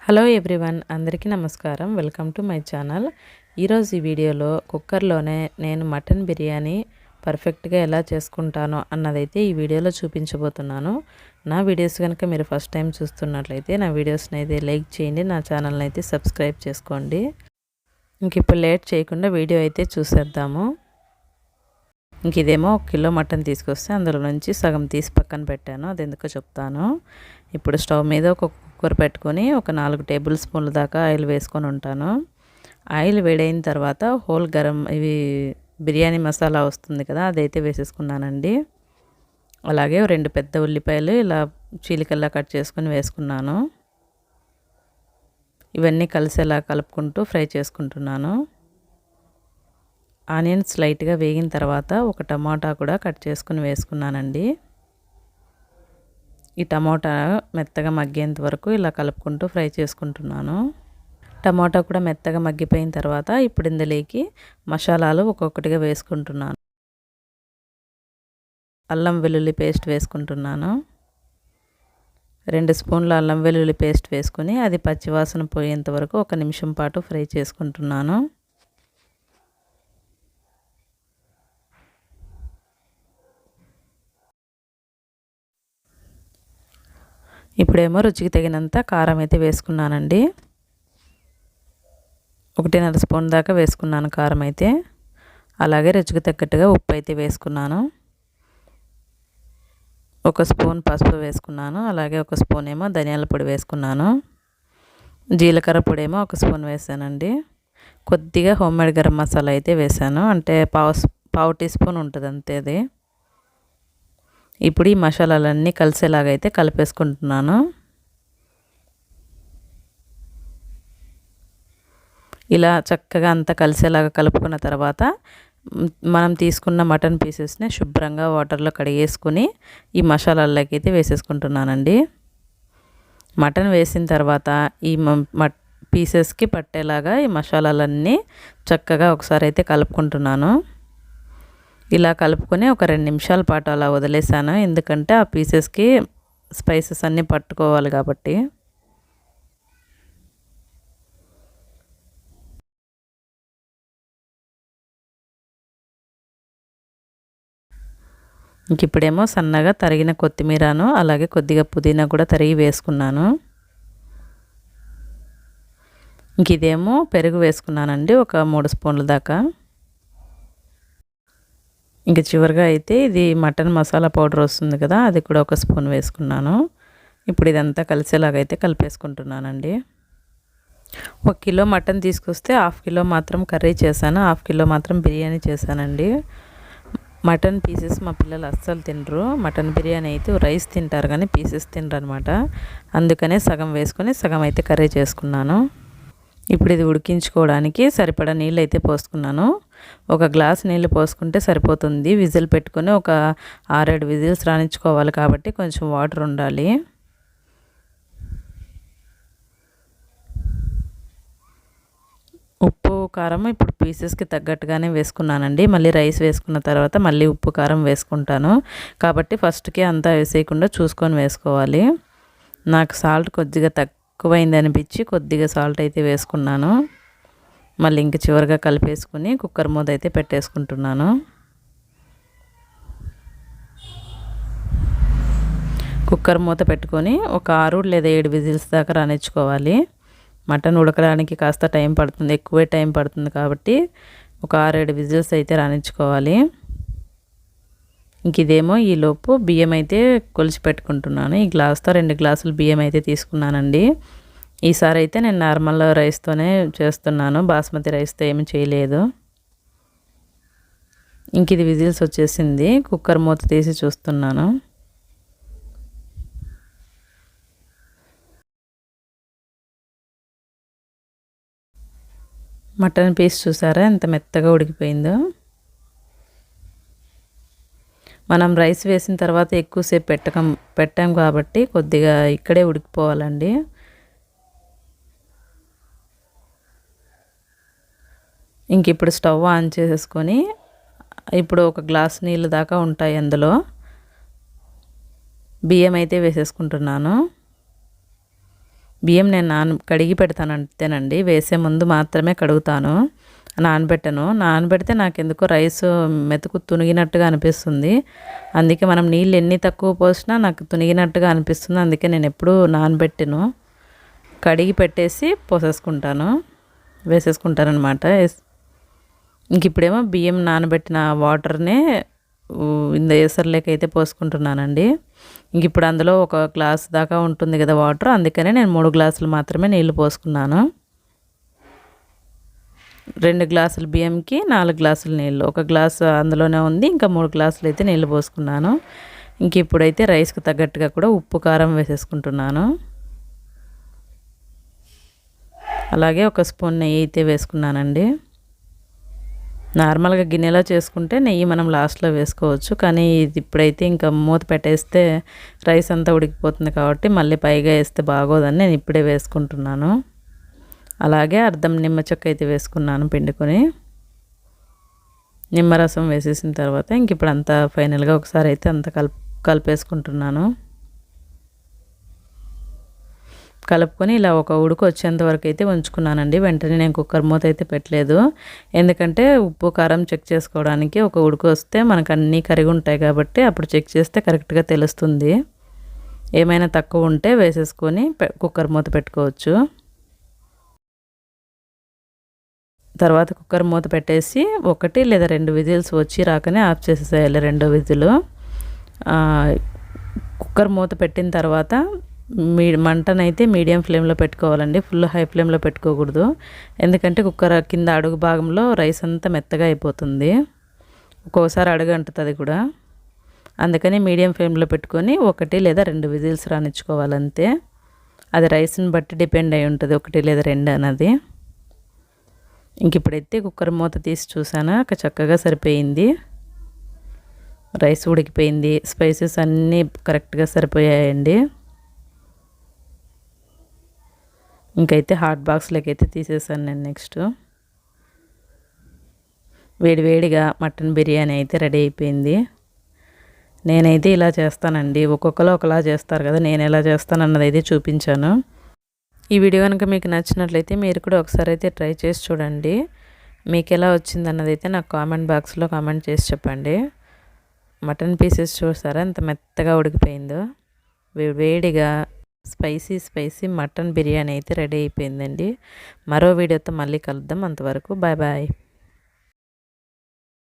Hello everyone, అందరికీ నమస్కారం. Welcome to my channel. ఈరోజు ఈ వీడియోలో కుక్కర్లోనే నేను మటన్ బిర్యానీ పర్ఫెక్ట్గా ఎలా చేసుకుంటానో అన్నదైతే ఈ వీడియోలో చూపించబోతున్నాను. నా వీడియోస్ కనుక మీరు ఫస్ట్ టైం చూస్తున్నట్లయితే నా వీడియోస్ని అయితే లైక్ చేయండి, నా ఛానల్ని అయితే సబ్స్క్రైబ్ చేసుకోండి. ఇంక ఇప్పుడు లేట్ చేయకుండా వీడియో అయితే చూసేద్దాము. ఇంక ఇదేమో 1 కిలో మటన్ తీసుకొస్తే అందులో నుంచి సగం తీసి పక్కన పెట్టాను, అది ఎందుకో చెప్తాను. ఇప్పుడు స్టవ్ మీద ఒక కుక్కర్ పెట్టుకొని ఒక 4 టేబుల్ స్పూన్ల దాకా ఆయిల్ వేసుకొని ఉంటాను. ఆయిల్ వేడైన తర్వాత హోల్ గరం ఇవి బిర్యానీ మసాలా వస్తుంది కదా, అదైతే వేసేసుకున్నానండి. అలాగే 2 పెద్ద ఉల్లిపాయలు ఇలా చీలికల్లా కట్ చేసుకొని వేసుకున్నాను. ఇవన్నీ కలిసేలా కలుపుకుంటూ ఫ్రై చేసుకుంటున్నాను. ఆనియన్స్ లైట్గా వేగిన తర్వాత ఒక టమాటా కూడా కట్ చేసుకుని వేసుకున్నానండి. ఈ టమాటా మెత్తగా మగ్గేంత వరకు ఇలా కలుపుకుంటూ ఫ్రై చేసుకుంటున్నాను. టమాటా కూడా మెత్తగా మగ్గిపోయిన తర్వాత ఇప్పుడు ఇందులోకి మసాలాలు ఒక్కొక్కటిగా వేసుకుంటున్నాను. అల్లం వెల్లుల్లి పేస్ట్ వేసుకుంటున్నాను. 2 స్పూన్ల అల్లం వెల్లుల్లి పేస్ట్ వేసుకొని అది పచ్చివాసన పోయేంత వరకు 1 నిమిషం పాటు ఫ్రై చేసుకుంటున్నాను. ఇప్పుడేమో రుచికి తగినంత కారం అయితే వేసుకున్నానండి. 1.5 స్పూన్ దాకా వేసుకున్నాను కారం అయితే. అలాగే రుచికి తగ్గట్టుగా ఉప్పు అయితే వేసుకున్నాను. 1 స్పూన్ పసుపు వేసుకున్నాను. అలాగే 1 స్పూన్ ఏమో ధనియాల పొడి వేసుకున్నాను. జీలకర్ర పొడి ఏమో 1 స్పూన్ వేసానండి. కొద్దిగా హోమ్మేడ్ గరం మసాలా అయితే వేసాను, అంటే పావు టీ స్పూన్ ఉంటుంది అంతే అది. ఇప్పుడు ఈ మసాలాలన్నీ కలిసేలాగైతే కలిపేసుకుంటున్నాను. ఇలా చక్కగా అంతా కలిసేలాగా కలుపుకున్న తర్వాత మనం తీసుకున్న మటన్ పీసెస్ని శుభ్రంగా వాటర్లో కడిగేసుకుని ఈ మసాలాల్లోకి అయితే వేసేసుకుంటున్నానండి. మటన్ వేసిన తర్వాత ఈ పీసెస్కి పట్టేలాగా ఈ మసాలాలన్నీ చక్కగా ఒకసారి అయితే కలుపుకుంటున్నాను. ఇలా కలుపుకొని ఒక 2 నిమిషాల పాటు అలా వదిలేసాను, ఎందుకంటే ఆ పీసెస్కి స్పైసెస్ అన్నీ పట్టుకోవాలి కాబట్టి. ఇంక ఇప్పుడేమో సన్నగా తరిగిన కొత్తిమీరను అలాగే కొద్దిగా పుదీనా కూడా తరిగి వేసుకున్నాను. ఇంక ఇదేమో పెరుగు వేసుకున్నానండి, ఒక 3 స్పూన్ల దాకా. ఇంక చివరిగా అయితే ఇది మటన్ మసాలా పౌడర్ వస్తుంది కదా, అది కూడా 1 స్పూన్ వేసుకున్నాను. ఇప్పుడు ఇదంతా కలిసేలాగైతే కలిపేసుకుంటున్నానండి. 1 కిలో మటన్ తీసుకొస్తే 1/2 కిలో మాత్రం కర్రీ చేశాను, 1/2 కిలో మాత్రం బిర్యానీ చేశానండి. మటన్ పీసెస్ మా పిల్లలు అస్సలు తినరు. మటన్ బిర్యానీ అయితే రైస్ తింటారు కానీ పీసెస్ తినరు అనమాట. అందుకనే సగం వేసుకొని సగం అయితే కర్రీ చేసుకున్నాను. ఇప్పుడు ఇది ఉడికించుకోవడానికి సరిపడా నీళ్ళు అయితే పోసుకున్నాను. 1 గ్లాస్ నీళ్ళు పోసుకుంటే సరిపోతుంది. విజిల్ పెట్టుకొని ఒక 6-7 విజిల్స్ రానిచ్చుకోవాలి కాబట్టి కొంచెం వాటర్ ఉండాలి. ఉప్పు కారం ఇప్పుడు పీసెస్కి తగ్గట్టుగానే వేసుకున్నానండి. మళ్ళీ రైస్ వేసుకున్న తర్వాత మళ్ళీ ఉప్పు కారం వేసుకుంటాను కాబట్టి ఫస్ట్కే అంతా వేసేయకుండా చూసుకొని వేసుకోవాలి. నాకు సాల్ట్ కొద్దిగా తక్కువైంది అనిపించి కొద్దిగా సాల్ట్ అయితే వేసుకున్నాను. మళ్ళీ ఇంక చివరిగా కలిపేసుకుని కుక్కర్ మూత అయితే పెట్టేసుకుంటున్నాను. కుక్కర్ మూత పెట్టుకొని ఒక 6 లేదా 7 విజిల్స్ దాకా రానిచ్చుకోవాలి. మటన్ ఉడకడానికి కాస్త టైం పడుతుంది, ఎక్కువే టైం పడుతుంది కాబట్టి ఒక 6-7 విజిల్స్ అయితే రానిచ్చుకోవాలి. ఇంక ఇదేమో ఈలోపు బియ్యం అయితే కొలిచి పెట్టుకుంటున్నాను. ఈ గ్లాస్తో 2 గ్లాసులు బియ్యం అయితే తీసుకున్నానండి. ఈసారి అయితే నేను నార్మల్ రైస్తోనే చేస్తున్నాను, బాస్మతి రైస్తో ఏమి చేయలేదు. ఇంక ఇది విజిల్స్ వచ్చేసింది. కుక్కర్ మూత తీసి చూస్తున్నాను. మటన్ పీస్ చూసారా ఎంత మెత్తగా ఉడికిపోయిందో. మనం రైస్ వేసిన తర్వాత ఎక్కువసేపు పెట్టాం కాబట్టి కొద్దిగా ఇక్కడే ఉడికిపోవాలండి. ఇంక ఇప్పుడు స్టవ్ ఆన్ చేసేసుకొని ఇప్పుడు 1 గ్లాస్ నీళ్ళు దాకా ఉంటాయి అందులో. బియ్యం అయితే వేసేసుకుంటున్నాను. బియ్యం నేను కడిగి పెడతాను అంతేనండి, వేసే ముందు మాత్రమే కడుగుతాను, నానబెట్టను. నానబెడితే నాకెందుకో రైస్ మెతుకు తునిగినట్టుగా అనిపిస్తుంది. అందుకే మనం నీళ్ళు ఎన్ని తక్కువ పోసినా నాకు తునిగినట్టుగా అనిపిస్తుంది. అందుకే నేను ఎప్పుడూ నానబెట్టను, కడిగి పెట్టేసి వేసేసుకుంటాను అనమాట. ఇంక ఇప్పుడేమో బియ్యం నానబెట్టిన వాటర్నే ఇంత ఎసర్లేకైతే పోసుకుంటున్నానండి. ఇంక ఇప్పుడు అందులో ఒక గ్లాస్ దాకా ఉంటుంది కదా వాటర్, అందుకనే నేను 3 గ్లాసులు మాత్రమే నీళ్లు పోసుకున్నాను. 2 గ్లాసుల బియ్యంకి 4 గ్లాసుల నీళ్ళు, ఒక గ్లాసు అందులోనే ఉంది, ఇంకా 3 గ్లాసులు అయితే నీళ్ళు పోసుకున్నాను. ఇంక ఇప్పుడైతే రైస్కి తగ్గట్టుగా కూడా ఉప్పు కారం వేసేసుకుంటున్నాను. అలాగే ఒక స్పూన్ నెయ్యి అయితే వేసుకున్నానండి. నార్మల్గా గిన్నెలో చేసుకుంటే నెయ్యి మనం లాస్ట్లో వేసుకోవచ్చు, కానీ ఇది ఇప్పుడైతే ఇంకా మూత పెట్టేస్తే రైస్ అంతా ఉడికిపోతుంది కాబట్టి మళ్ళీ పైగా వేస్తే బాగోదని నేను ఇప్పుడే వేసుకుంటున్నాను. అలాగే అర్ధం నిమ్మ చెక్క అయితే వేసుకున్నాను పిండుకొని. నిమ్మరసం వేసేసిన తర్వాత ఇంక ఇప్పుడు అంతా ఫైనల్గా ఒకసారి అయితే అంతా కలిపేసుకుంటున్నాను. కలుపుకొని ఇలా ఒక ఉడుకు వచ్చేంత వరకు అయితే ఉంచుకున్నానండి. వెంటనే నేను కుక్కర్ మూత అయితే పెట్టలేదు, ఎందుకంటే ఉప్పు కారం చెక్ చేసుకోవడానికి ఒక ఉడుకు వస్తే మనకు అన్నీ కరిగి ఉంటాయి కాబట్టి అప్పుడు చెక్ చేస్తే కరెక్ట్గా తెలుస్తుంది. ఏమైనా తక్కువ ఉంటే వేసేసుకొని కుక్కర్ మూత పెట్టుకోవచ్చు. తర్వాత కుక్కర్ మూత పెట్టేసి 1 లేదా 2 విజిల్స్ వచ్చి రాకనే ఆఫ్ చేసేసేయాలి, 2వ విజిల్. కుక్కర్ మూత పెట్టిన తర్వాత మంటనైతే మీడియం ఫ్లేమ్లో పెట్టుకోవాలండి, ఫుల్ హై ఫ్లేమ్లో పెట్టుకోకూడదు, ఎందుకంటే కుక్కర్ కింద అడుగు భాగంలో రైస్ అంతా మెత్తగా అయిపోతుంది, ఒక్కోసారి అడుగు అంటుతుంది కూడా. అందుకని మీడియం ఫ్లేమ్లో పెట్టుకొని 1 లేదా 2 విజిల్స్ రానిచ్చుకోవాలంతే. అది రైస్ని బట్టి డిపెండ్ అయి ఉంటుంది, 1 లేదా 2 అన్నది. ఇంక ఇప్పుడైతే కుక్కర్ మూత తీసి చూసాను, చక్కగా సరిపోయింది, రైస్ ఉడికిపోయింది, స్పైసెస్ అన్నీ కరెక్ట్గా సరిపోయాయండి. ఇంకైతే హాట్ బాక్స్లోకి అయితే తీసేసాను నేను. నెక్స్ట్ వేడివేడిగా మటన్ బిర్యానీ అయితే రెడీ అయిపోయింది. నేనైతే ఇలా చేస్తానండి, ఒక్కొక్కరు ఒకలా చేస్తారు కదా, నేను ఎలా చేస్తాను అన్నది అయితే చూపించాను. ఈ వీడియో కనుక మీకు నచ్చినట్లయితే మీరు కూడా ఒకసారి అయితే ట్రై చేసి చూడండి. మీకు ఎలా వచ్చిందన్నది అయితే నాకు కామెంట్ బాక్స్లో కామెంట్ చేసి చెప్పండి. మటన్ పీసెస్ చూసారా ఎంత మెత్తగా ఉడికిపోయిందో. వేడిగా స్పైసీ మటన్ బిర్యానీ అయితే రెడీ అయిపోయిందండి. మరో వీడియోతో మళ్ళీ కలుద్దాం, అంతవరకు బాయ్ బాయ్.